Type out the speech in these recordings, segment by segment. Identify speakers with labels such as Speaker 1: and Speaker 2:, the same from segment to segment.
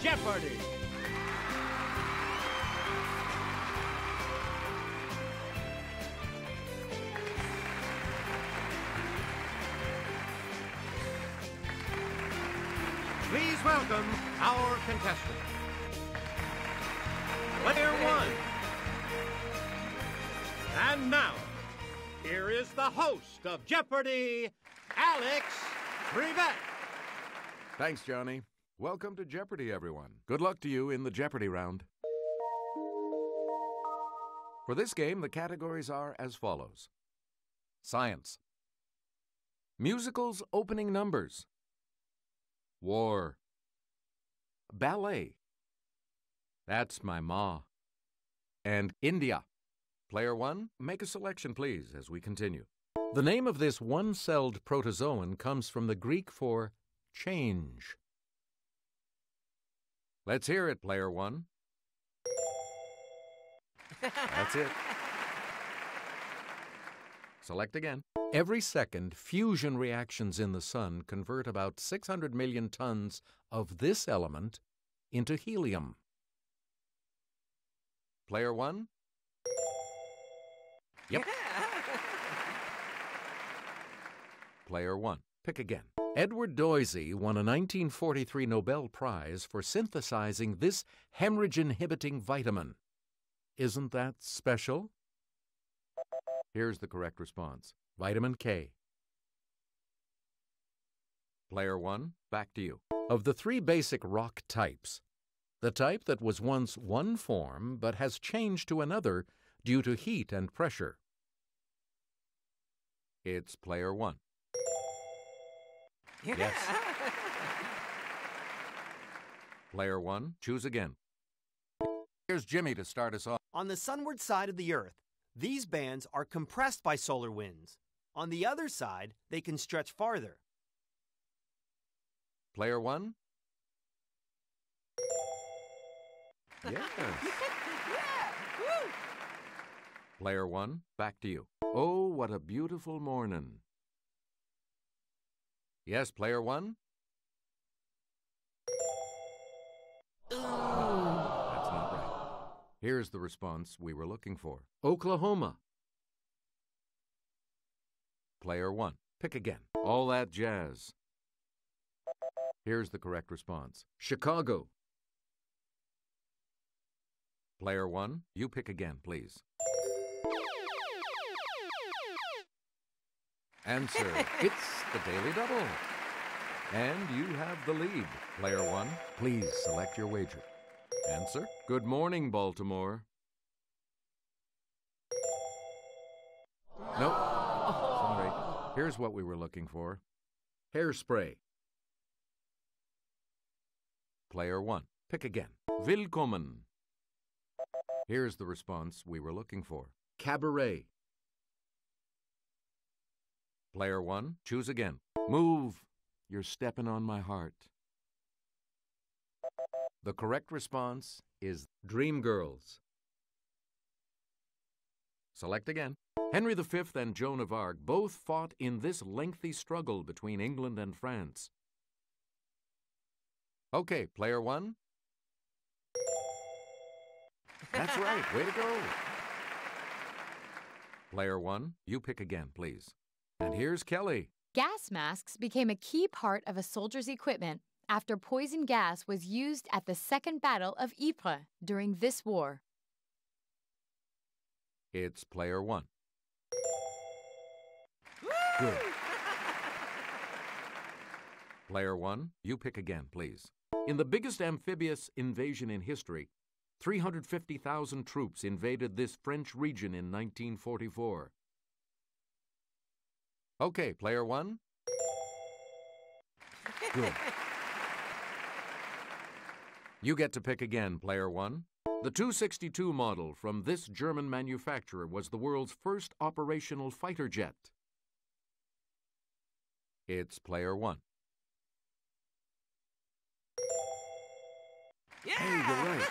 Speaker 1: Jeopardy! Please welcome our contestant. Player one. And now, here is the host of Jeopardy, Alex Trebek.
Speaker 2: Thanks, Johnny. Welcome to Jeopardy, everyone. Good luck to you in the Jeopardy round. For this game, the categories are as follows. Science. Musicals opening numbers. War. Ballet. That's my ma. And India. Player one, make a selection, please, as we continue. The name of this one-celled protozoan comes from the Greek for change. Let's hear it, player one. That's it. Select again. Every second, fusion reactions in the sun convert about 600 million tons of this element into helium. Player one? Yep. Player one. Pick again. Edward Doisy won a 1943 Nobel Prize for synthesizing this hemorrhage-inhibiting vitamin. Isn't that special? Here's the correct response. Vitamin K. Player one, back to you. Of the three basic rock types, the type that was once one form but has changed to another due to heat and pressure. It's player one. Yes. Player one, choose again. Here's Jimmy to start us off.
Speaker 3: On the sunward side of the Earth, these bands are compressed by solar winds. On the other side, they can stretch farther.
Speaker 2: Player one? Yes.
Speaker 3: Yeah.
Speaker 2: Player one, back to you. Oh, what a beautiful mornin'. Yes, player one? That's not right. Here's the response we were looking for. Oklahoma. Player one, pick again. All that jazz. Here's the correct response. Chicago. Player one, you pick again, please. Answer, it's the Daily Double. And you have the lead. Player one, please select your wager. Answer, good morning, Baltimore. Nope. Sorry. Here's what we were looking for. Hairspray. Player one, pick again. Willkommen. Here's the response we were looking for. Cabaret. Player one, choose again. Move. You're stepping on my heart. The correct response is Dreamgirls. Select again. Henry V and Joan of Arc both fought in this lengthy struggle between England and France. Okay, player one. That's right. Way to go. Player one, you pick again, please. And here's Kelly.
Speaker 4: Gas masks became a key part of a soldier's equipment after poison gas was used at the Second Battle of Ypres during this war.
Speaker 2: It's player one. Good. Player one, you pick again, please. In the biggest amphibious invasion in history, 350,000 troops invaded this French region in 1944. Okay, player one. Good. You get to pick again, player one. The 262 model from this German manufacturer was the world's first operational fighter jet. It's player one.
Speaker 3: Yeah.
Speaker 2: Hey, you're right.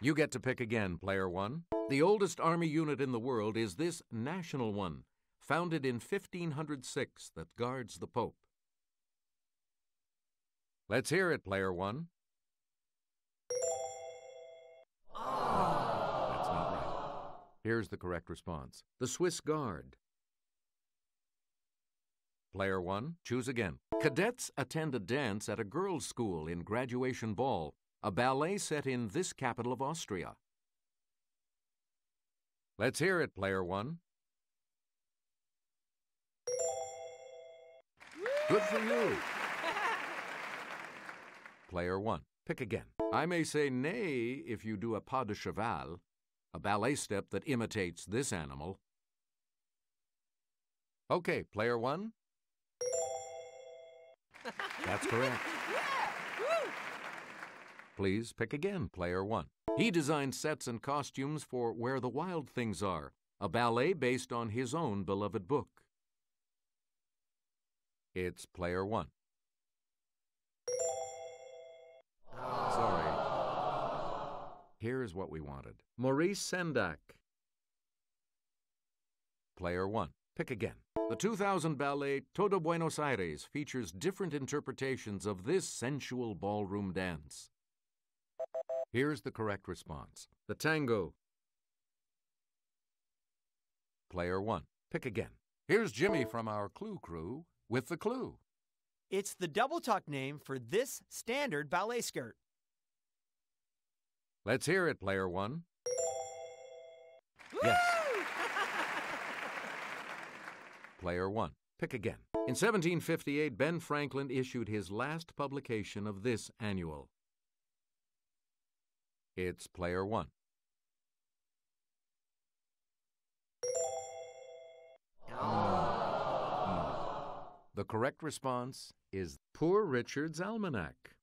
Speaker 2: You get to pick again, player one. The oldest army unit in the world is this national one, founded in 1506, that guards the Pope. Let's hear it, player one. Oh. That's not right. Here's the correct response. The Swiss Guard. Player one, choose again. Cadets attend a dance at a girls' school in Graduation Ball, a ballet set in this capital of Austria. Let's hear it, player one. Good for you. Player one, pick again. I may say nay if you do a pas de cheval, a ballet step that imitates this animal. Okay, player one. That's correct. Please pick again, player one. He designed sets and costumes for Where the Wild Things Are, a ballet based on his own beloved book. It's player one. Sorry. Here's what we wanted. Maurice Sendak. Player one. Pick again. The 2000 ballet Todo Buenos Aires features different interpretations of this sensual ballroom dance. Here's the correct response. The tango. Player one. Pick again. Here's Jimmy from our Clue Crew with the clue.
Speaker 3: It's the double tuck name for this standard ballet skirt.
Speaker 2: Let's hear it, player one. Yes. Player one. Pick again. In 1758, Ben Franklin issued his last publication of this annual. It's player one. The correct response is Poor Richard's Almanac.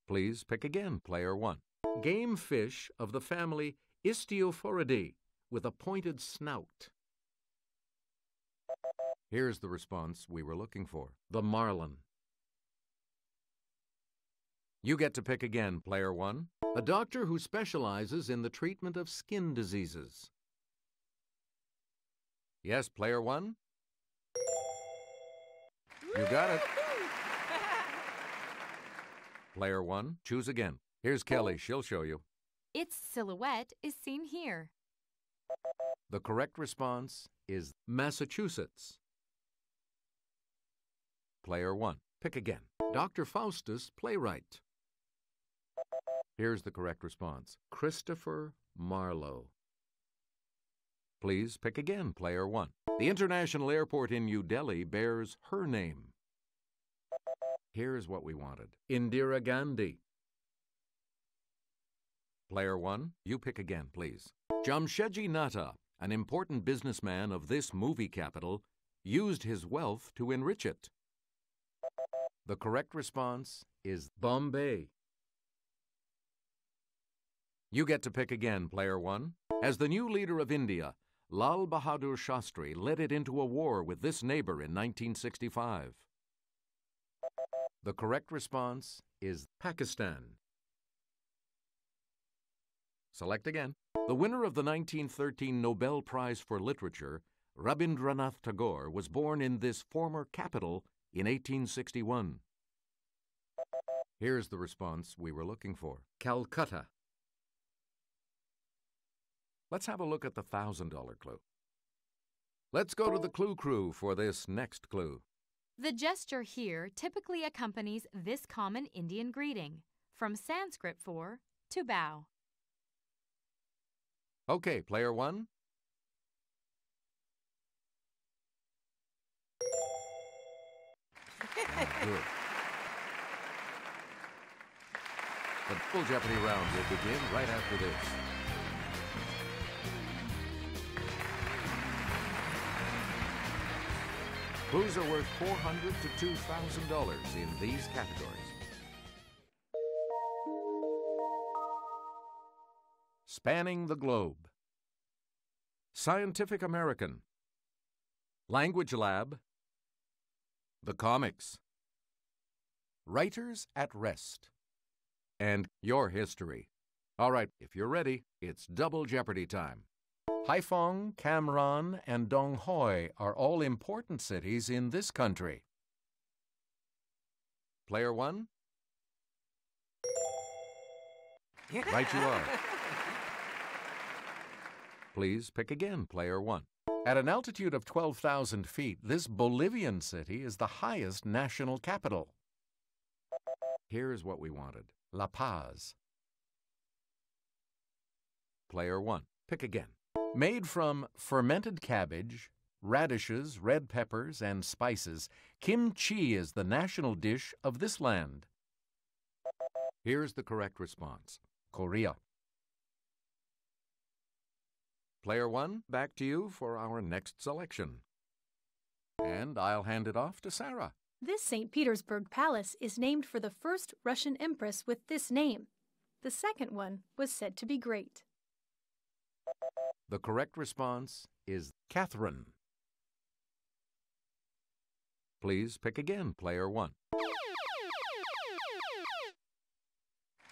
Speaker 2: Please pick again, player one. Game fish of the family Istiophoridae with a pointed snout. Here's the response we were looking for. The marlin. You get to pick again, player one. A doctor who specializes in the treatment of skin diseases. Yes, player one? You got it. Player one, choose again. Here's Kelly. She'll show you.
Speaker 4: Its silhouette is seen here.
Speaker 2: The correct response is Massachusetts. Player one, pick again. Dr. Faustus, playwright. Here's the correct response. Christopher Marlowe. Please pick again, player one. The international airport in New Delhi bears her name. Here's what we wanted. Indira Gandhi. Player one, you pick again, please. Jamshedji Natta, an important businessman of this movie capital, used his wealth to enrich it. The correct response is Bombay. You get to pick again, player one. As the new leader of India, Lal Bahadur Shastri led it into a war with this neighbor in 1965. The correct response is Pakistan. Select again. The winner of the 1913 Nobel Prize for Literature, Rabindranath Tagore, was born in this former capital in 1861. Here's the response we were looking for. Calcutta. Let's have a look at the $1,000 clue. Let's go to the Clue Crew for this next clue.
Speaker 4: The gesture here typically accompanies this common Indian greeting, from Sanskrit for to bow.
Speaker 2: Okay, player one. Good. The full Jeopardy round will begin right after this. Clues are worth $400 to $2,000 in these categories. Spanning the Globe. Scientific American. Language Lab. The Comics. Writers at Rest. And Your History. All right, if you're ready, it's double Jeopardy time. Haiphong, Cam Ranh, and Dong Hoi are all important cities in this country. Player one? Right you are. Please pick again, player one. At an altitude of 12,000 feet, this Bolivian city is the highest national capital. Here's what we wanted. La Paz. Player one. Pick again. Made from fermented cabbage, radishes, red peppers, and spices, kimchi is the national dish of this land. Here's the correct response. Korea. Player one, back to you for our next selection. And I'll hand it off to Sarah.
Speaker 5: This St. Petersburg Palace is named for the first Russian empress with this name. The second one was said to be great.
Speaker 2: The correct response is Catherine. Please pick again, player one.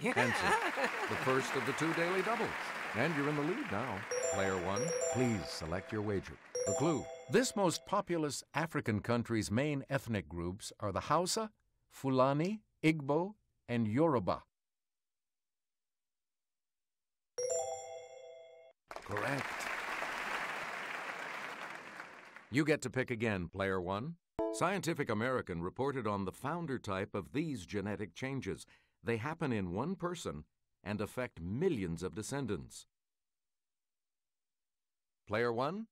Speaker 2: Answer, the first of the two daily doubles. And you're in the lead now. Player one, please select your wager. The clue. This most populous African country's main ethnic groups are the Hausa, Fulani, Igbo, and Yoruba. Correct. You get to pick again, player one. Scientific American reported on the founder type of these genetic changes. They happen in one person and affect millions of descendants. Player one?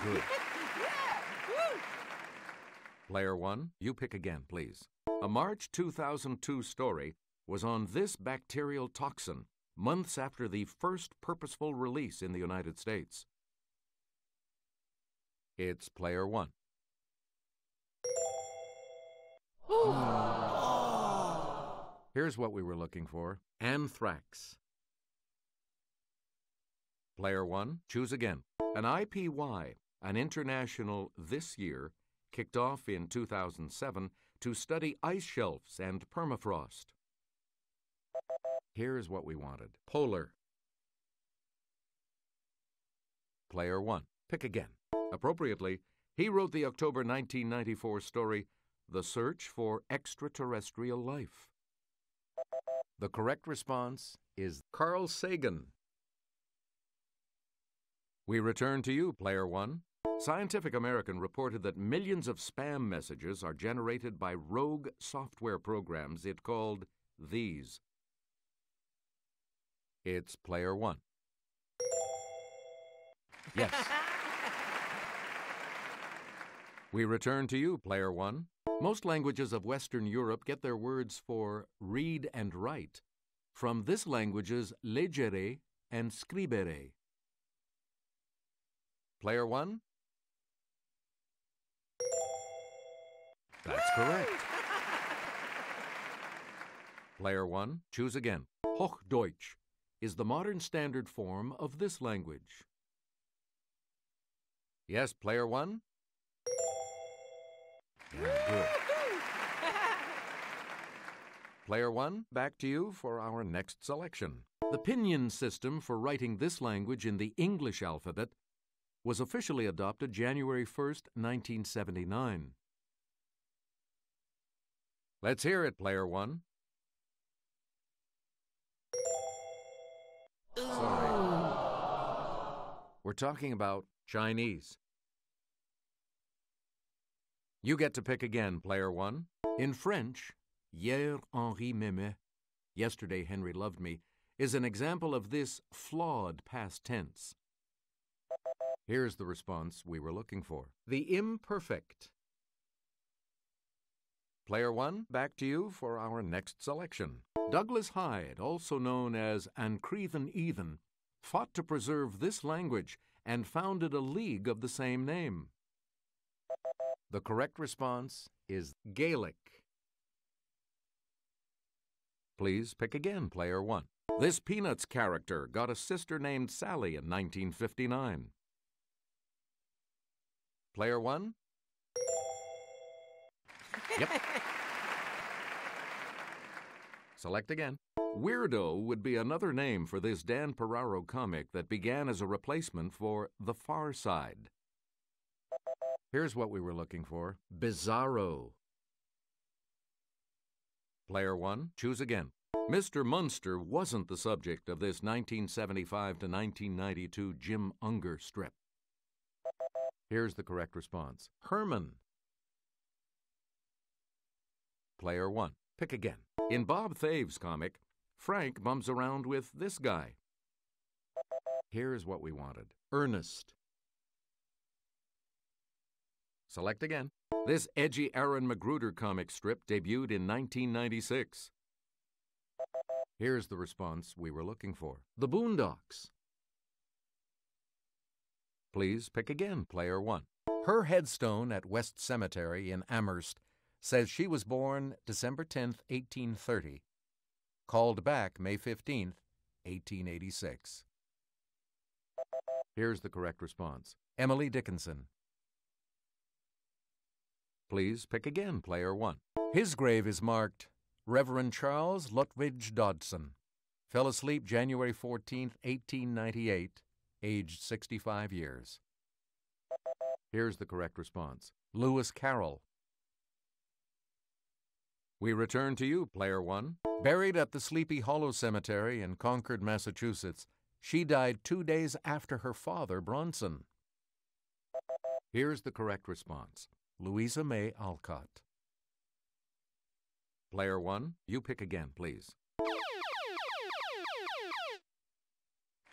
Speaker 2: Good. Player one, you pick again, please. A March 2002 story was on this bacterial toxin months after the first purposeful release in the United States. It's player one. Here's what we were looking for. Anthrax. Player one, choose again. An IPY, an international this year, kicked off in 2007 to study ice shelves and permafrost. Here's what we wanted. Polar. Player one, pick again. Appropriately, he wrote the October 1994 story, The Search for Extraterrestrial Life. The correct response is Carl Sagan. We return to you, player one. Scientific American reported that millions of spam messages are generated by rogue software programs it called these. It's player one. Yes. We return to you, player one. Most languages of Western Europe get their words for read and write from this language's leggere and scribere. Player one? That's correct. Player one, choose again. Hochdeutsch is the modern standard form of this language. Yes, player one? Yeah, good. Player one, back to you for our next selection. The Pinyin system for writing this language in the English alphabet was officially adopted January 1st, 1979. Let's hear it, player one. Sorry. We're talking about Chinese. You get to pick again, player one. In French, Hier Henri m'aimait, yesterday Henry loved me, is an example of this flawed past tense. Here's the response we were looking for. The imperfect. Player one, back to you for our next selection. Douglas Hyde, also known as Ancrethan Ethan, fought to preserve this language and founded a league of the same name. The correct response is Gaelic. Please pick again, player one. This Peanuts character got a sister named Sally in 1959. Player one? Yep. Select again. Weirdo would be another name for this Dan Ferraro comic that began as a replacement for The Far Side. Here's what we were looking for. Bizarro Player 1, choose again. Mr. Munster wasn't the subject of this 1975 to 1992 Jim Unger strip. Here's the correct response. Herman. Player 1, pick again. In Bob Thave's comic, Frank bums around with this guy. Here's what we wanted. Ernest. Select again. This edgy Aaron Magruder comic strip debuted in 1996. Here's the response we were looking for. The Boondocks. Please pick again, Player 1. Her headstone at West Cemetery in Amherst says she was born December 10th, 1830, called back May 15th, 1886. Here's the correct response. Emily Dickinson. Please pick again, Player 1. His grave is marked Reverend Charles Lutwidge Dodson. Fell asleep January 14th, 1898, aged 65 years. Here's the correct response. Lewis Carroll. We return to you, Player 1. Buried at the Sleepy Hollow Cemetery in Concord, Massachusetts, she died 2 days after her father, Bronson. Here's the correct response. Louisa May Alcott. Player 1, you pick again, please.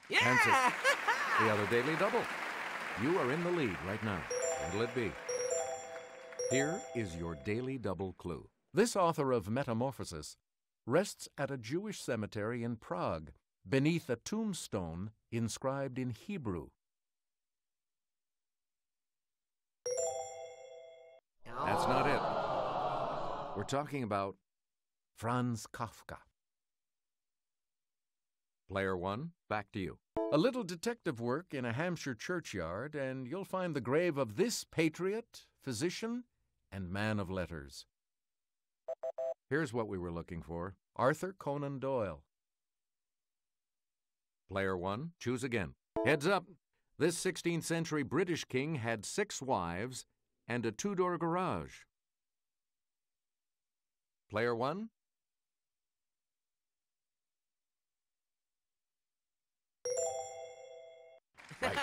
Speaker 6: Yeah!
Speaker 2: Answer. The other Daily Double. You are in the lead right now. What'll it be? Here is your Daily Double clue. This author of Metamorphosis rests at a Jewish cemetery in Prague beneath a tombstone inscribed in Hebrew. That's not it. We're talking about Franz Kafka. Player 1, back to you. A little detective work in a Hampshire churchyard, and you'll find the grave of this patriot, physician, and man of letters. Here's what we were looking for. Arthur Conan Doyle. Player 1, choose again. Heads up. This 16th century British king had 6 wives and a 2-door garage. Player 1? Right.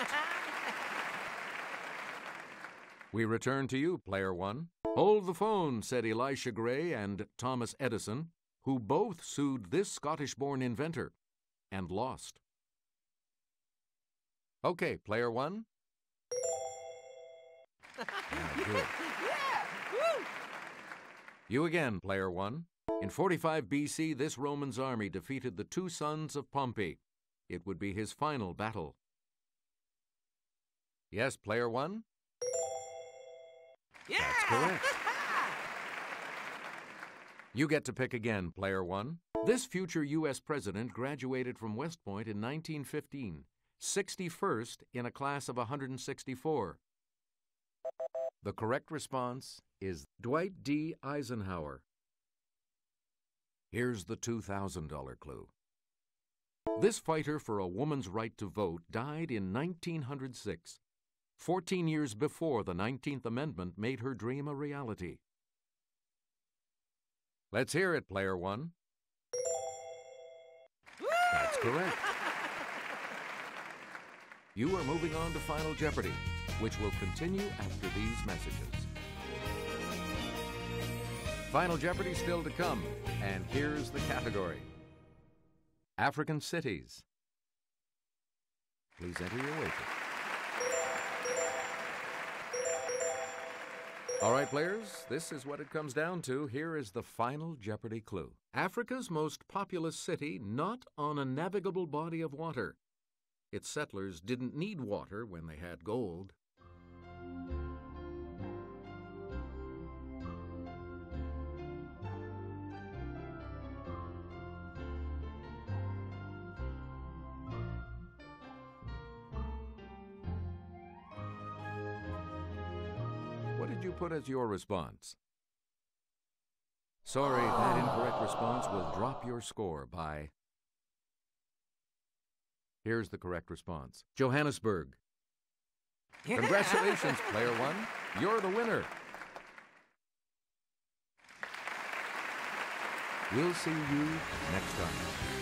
Speaker 2: We return to you, Player 1. Hold the phone, said Elisha Gray and Thomas Edison, who both sued this Scottish-born inventor and lost. Okay, Player 1. Good. You again, Player 1. In 45 BC, this Roman's army defeated the 2 sons of Pompey. It would be his final battle. Yes, Player 1?
Speaker 6: Yeah!
Speaker 2: That's correct. You get to pick again, Player 1. This future U.S. president graduated from West Point in 1915, 61st in a class of 164. The correct response is Dwight D. Eisenhower. Here's the $2,000 clue. This fighter for a woman's right to vote died in 1906, 14 years before the 19th Amendment made her dream a reality. Let's hear it, Player 1. That's correct. You are moving on to Final Jeopardy, which will continue after these messages. Final Jeopardy still to come, and here's the category. African cities. Please enter your wager. All right, players, this is what it comes down to. Here is the Final Jeopardy clue. Africa's most populous city not on a navigable body of water. Its settlers didn't need water when they had gold. What did you put as your response? Sorry, that incorrect response will drop your score by... Here's the correct response. Johannesburg. Yeah. Congratulations, Player 1. You're the winner. We'll see you next time.